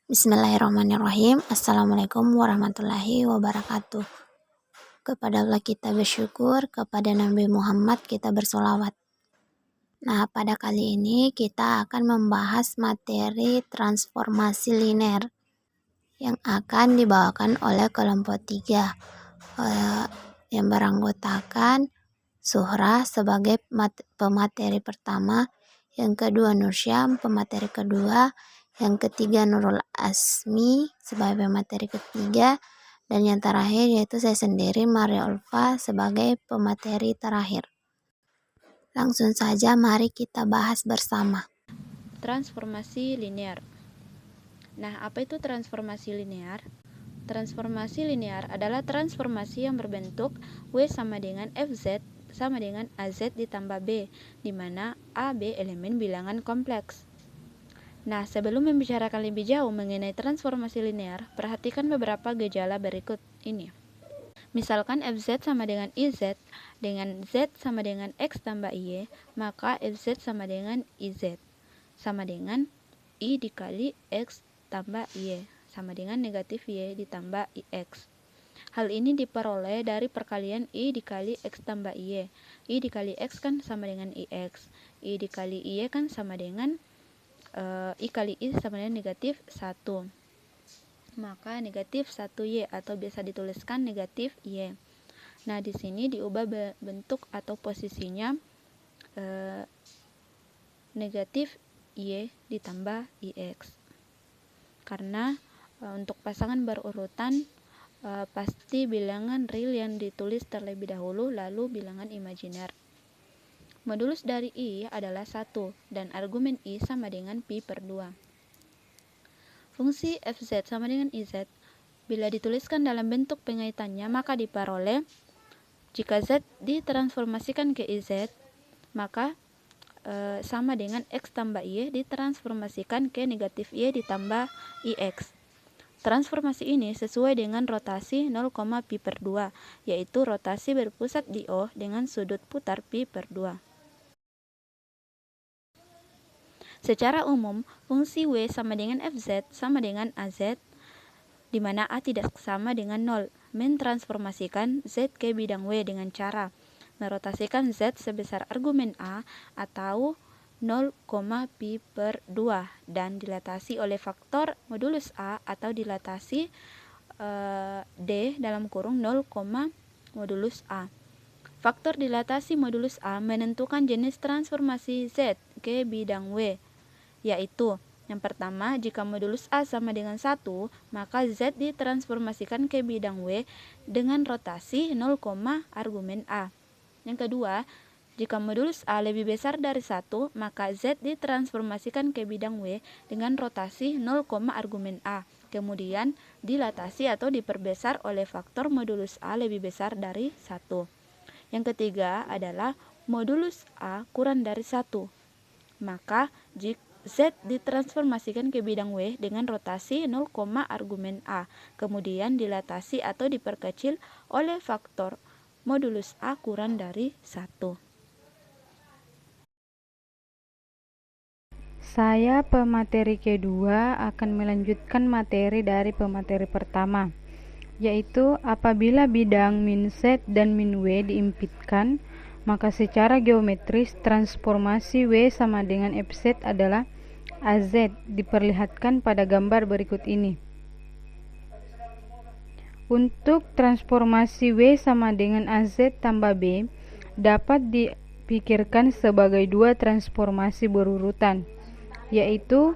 Bismillahirrahmanirrahim. Assalamualaikum warahmatullahi wabarakatuh. Kepada Allah kita bersyukur, kepada Nabi Muhammad kita bersolawat. Nah, pada kali ini kita akan membahas materi transformasi linear yang akan dibawakan oleh kelompok 3 yang beranggotakan Zuhra sebagai pemateri pertama, yang kedua Nursyam pemateri kedua, yang ketiga Nurul Asmi sebagai pemateri ketiga, dan yang terakhir yaitu saya sendiri Maria Ulfa sebagai pemateri terakhir. Langsung saja mari kita bahas bersama. Transformasi linear. Nah, apa itu transformasi linear? Transformasi linear adalah transformasi yang berbentuk W sama dengan FZ sama dengan AZ ditambah B, di mana A, B elemen bilangan kompleks. Nah, sebelum membicarakan lebih jauh mengenai transformasi linear, perhatikan beberapa gejala berikut ini. Misalkan FZ sama dengan IZ, dengan Z sama dengan X tambah Y, maka FZ sama dengan IZ, sama dengan I dikali X tambah Y, sama dengan negatif Y ditambah IX. Hal ini diperoleh dari perkalian I dikali X tambah Y. I dikali X kan sama dengan IX. I dikali Y kan sama dengan I kali I sama dengan negatif 1. Maka negatif 1Y atau biasa dituliskan negatif Y. Nah, di sini diubah bentuk atau posisinya negatif Y ditambah IX. Karena untuk pasangan berurutan pasti bilangan real yang ditulis terlebih dahulu lalu bilangan imajiner. Modulus dari I adalah 1 dan argumen I sama dengan pi per 2. Fungsi Fz sama dengan Iz bila dituliskan dalam bentuk pengaitannya maka diperoleh jika Z ditransformasikan ke IZ maka sama dengan X tambah Y ditransformasikan ke negatif Y ditambah IX. Transformasi ini sesuai dengan rotasi 0, pi per 2, yaitu rotasi berpusat di O dengan sudut putar pi per 2. Secara umum, fungsi W sama dengan Fz sama dengan AZ, di mana A tidak sama dengan 0, mentransformasikan Z ke bidang W dengan cara merotasikan Z sebesar argumen A atau 0, pi per 2 dan dilatasi oleh faktor modulus A atau dilatasi D dalam kurung 0, modulus A. Faktor dilatasi modulus A menentukan jenis transformasi Z ke bidang W, yaitu yang pertama, jika modulus A sama dengan 1, maka Z ditransformasikan ke bidang W dengan rotasi 0, argumen A. Yang kedua, jika modulus A lebih besar dari 1, maka Z ditransformasikan ke bidang W dengan rotasi 0, argumen A. Kemudian dilatasi atau diperbesar oleh faktor modulus A lebih besar dari 1. Yang ketiga adalah modulus A kurang dari 1. Maka jika Z ditransformasikan ke bidang W dengan rotasi 0, argumen A. Kemudian dilatasi atau diperkecil oleh faktor modulus A kurang dari 1. Saya pemateri kedua akan melanjutkan materi dari pemateri pertama, yaitu apabila bidang min Z dan min W diimpitkan, maka secara geometris transformasi W sama dengan FZ adalah AZ, diperlihatkan pada gambar berikut ini. Untuk transformasi W sama dengan AZ tambah B dapat dipikirkan sebagai dua transformasi berurutan, yaitu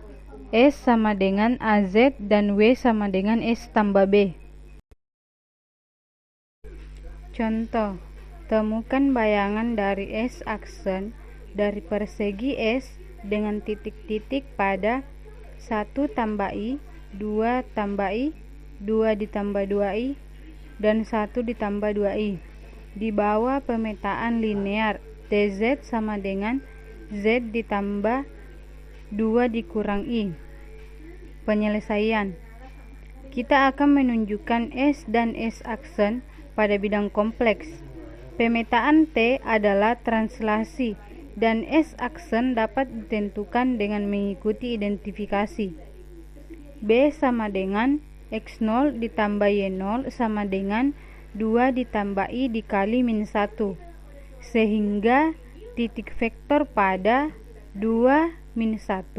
S sama dengan AZ dan W sama dengan S tambah B. Contoh, temukan bayangan dari S aksen dari persegi S dengan titik-titik pada 1 tambah I, 2 tambah I, 2 ditambah 2I, dan 1 ditambah 2I. Di bawah pemetaan linear TZ sama dengan Z ditambah 2 dikurang I. Penyelesaian. Kita akan menunjukkan S dan S aksen pada bidang kompleks. Pemetaan T adalah translasi dan S aksen dapat ditentukan dengan mengikuti identifikasi. B sama dengan X0 ditambah Y0 sama dengan 2 ditambah I dikali min 1, sehingga titik vektor pada 2 min 1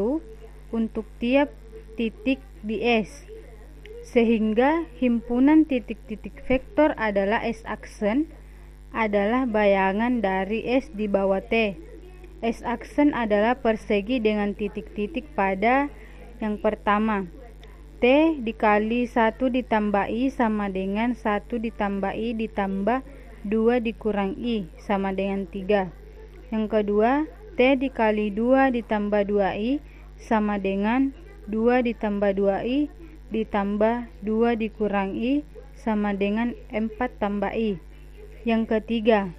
untuk tiap titik di S, sehingga himpunan titik-titik vektor adalah S-aksen adalah bayangan dari S di bawah T. S-aksen adalah persegi dengan titik-titik pada yang pertama. T dikali 1 ditambah I sama dengan 1 ditambah I ditambah 2 dikurang I sama dengan 3. Yang kedua, T dikali 2 ditambah 2I sama dengan 2 ditambah 2I ditambah 2 dikurang I sama dengan 4 tambah I. Yang ketiga,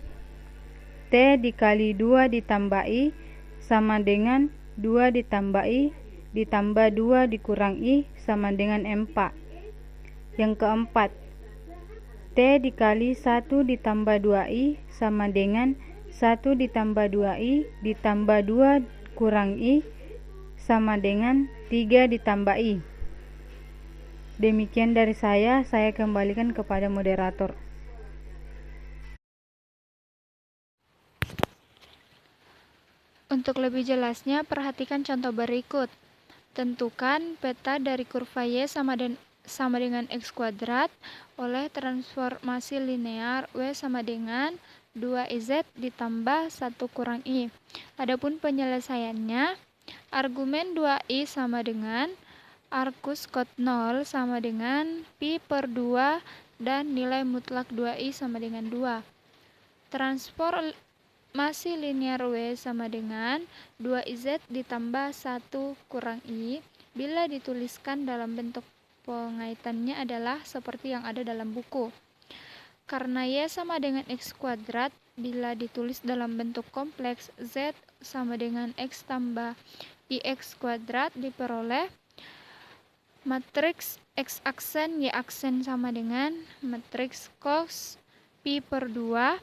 T dikali 2 ditambah I sama dengan 2 ditambah I ditambah 2 dikurang I sama dengan 4. Yang keempat, T dikali 1 ditambah 2I sama dengan 1 ditambah 2I ditambah 2 kurang I sama dengan 3 ditambah I. Demikian dari saya kembalikan kepada moderator. Untuk lebih jelasnya, perhatikan contoh berikut. Tentukan peta dari kurva Y sama dengan X kuadrat oleh transformasi linear W sama dengan 2IZ ditambah 1 kurang I. Adapun penyelesaiannya, argumen 2I sama dengan arcus cos 0 sama dengan pi per 2 dan nilai mutlak 2I sama dengan 2. Transformasi linear W sama dengan 2IZ ditambah 1 kurang I bila dituliskan dalam bentuk pengaitannya adalah seperti yang ada dalam buku. Karena Y sama dengan X kuadrat, bila ditulis dalam bentuk kompleks Z sama dengan X tambah IX kuadrat diperoleh matriks X aksen Y aksen sama dengan matriks cos pi per 2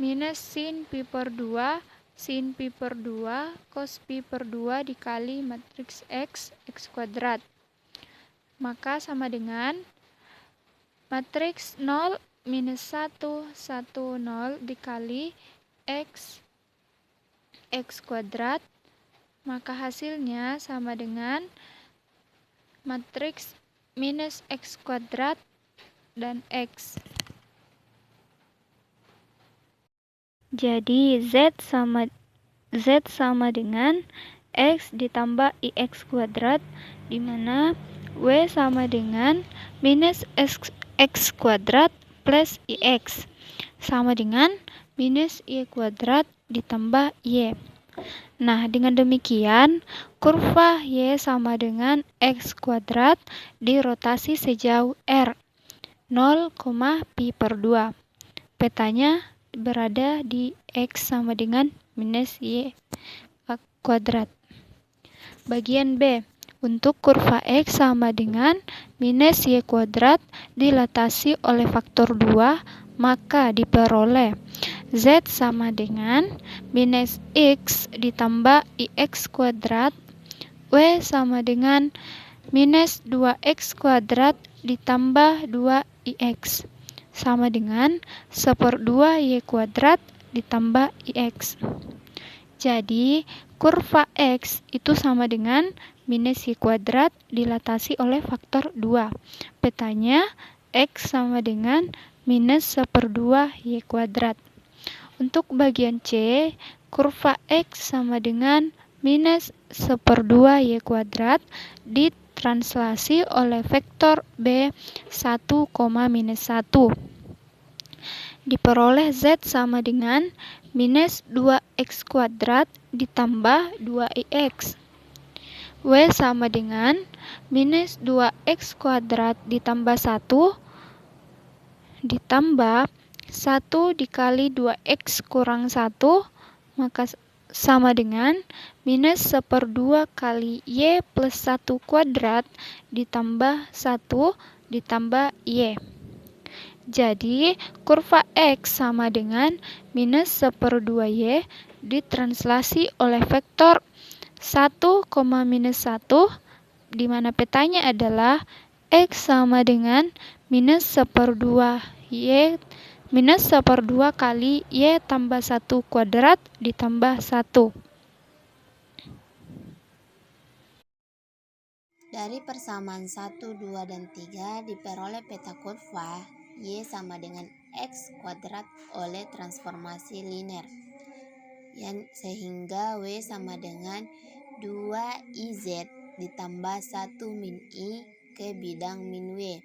minus sin pi per 2 sin pi per 2 cos pi per 2 dikali matriks X kuadrat. Maka sama dengan matriks 0 minus 1 1 0 dikali X kuadrat. Maka hasilnya sama dengan matriks minus X kuadrat dan X. Jadi Z sama dengan X ditambah IX kuadrat, di mana W sama dengan minus X kuadrat plus IX sama dengan minus Y kuadrat ditambah Y. Nah, dengan demikian kurva Y sama dengan X kuadrat dirotasi sejauh R 0, pi per 2. Petanya berada di X sama dengan minus Y kuadrat. Bagian B, untuk kurva X sama dengan minus Y kuadrat dilatasi oleh faktor 2, maka diperoleh Z sama dengan minus X ditambah IX kuadrat, W sama dengan minus 2X kuadrat ditambah 2IX sama dengan 1/2 Y kuadrat ditambah IX. Jadi, kurva X itu sama dengan minus Y kuadrat dilatasi oleh faktor 2. Petanya X sama dengan minus 1/2 Y kuadrat. Untuk bagian C, kurva X sama dengan minus 1/2 Y kuadrat ditranslasi oleh vektor B 1, minus 1. Diperoleh Z sama dengan minus 2X kuadrat ditambah 2IX. W sama dengan minus 2X kuadrat ditambah 1 ditambah 1 dikali 2X kurang 1, maka sama dengan minus 1/2 kali Y plus 1 kuadrat ditambah 1 ditambah Y. Jadi, kurva X sama dengan minus 1/2 Y ditranslasi oleh vektor 1, minus 1 di mana petanya adalah X sama dengan minus 1/2 Y minus 1/2 kali Y tambah 1 kuadrat ditambah 1. Dari persamaan 1, 2, dan 3 diperoleh peta kurva Y sama dengan X kuadrat oleh transformasi linear. Sehingga W sama dengan 2IZ ditambah 1 min I ke bidang min W.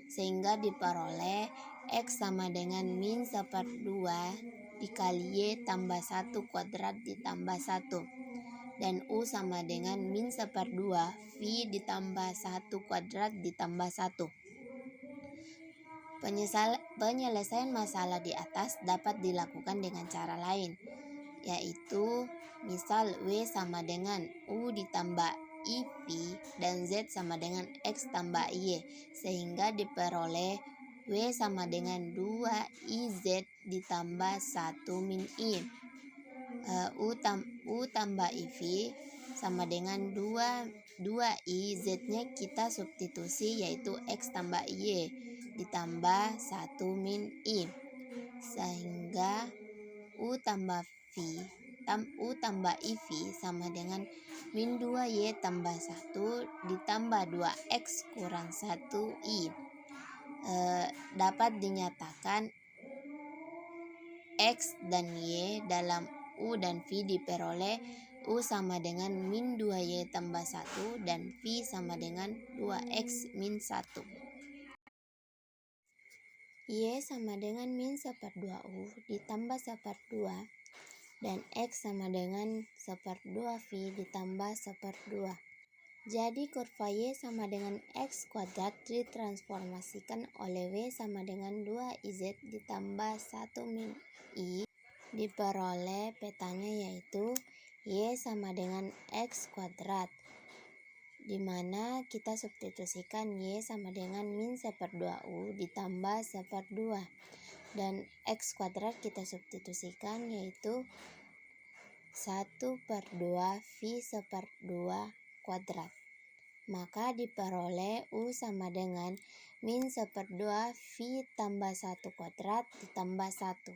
Sehingga diperoleh X sama dengan min 1/2 dikali Y tambah 1 kuadrat ditambah 1. Dan U sama dengan min 1/2 V ditambah 1 kuadrat ditambah 1. Penyelesaian masalah di atas dapat dilakukan dengan cara lain, yaitu misal W sama dengan U ditambah IV dan Z sama dengan X tambah Y, sehingga diperoleh W sama dengan 2IZ ditambah 1 min I. U tambah IV sama dengan 2I, Z-nya kita substitusi yaitu X tambah Y ditambah 1 min I. Sehingga U tambah IV sama dengan min 2Y tambah 1 ditambah 2X kurang 1I. Dapat dinyatakan X dan Y dalam U dan V diperoleh U sama dengan min 2Y tambah 1 dan V sama dengan 2X min 1. Y sama dengan min 1/2 U ditambah 1/2 dan X sama dengan 1/2 V ditambah 1/2. Jadi kurva Y sama dengan X kuadrat ditransformasikan oleh W sama dengan 2IZ ditambah 1 min I. Diperoleh petanya yaitu Y sama dengan X kuadrat, di mana kita substitusikan Y sama dengan min 1/2 U ditambah 1/2 dan X kuadrat kita substitusikan yaitu 1/2 V 1/2 kuadrat. Maka diperoleh U sama dengan min 1/2 V tambah 1 kuadrat ditambah 1.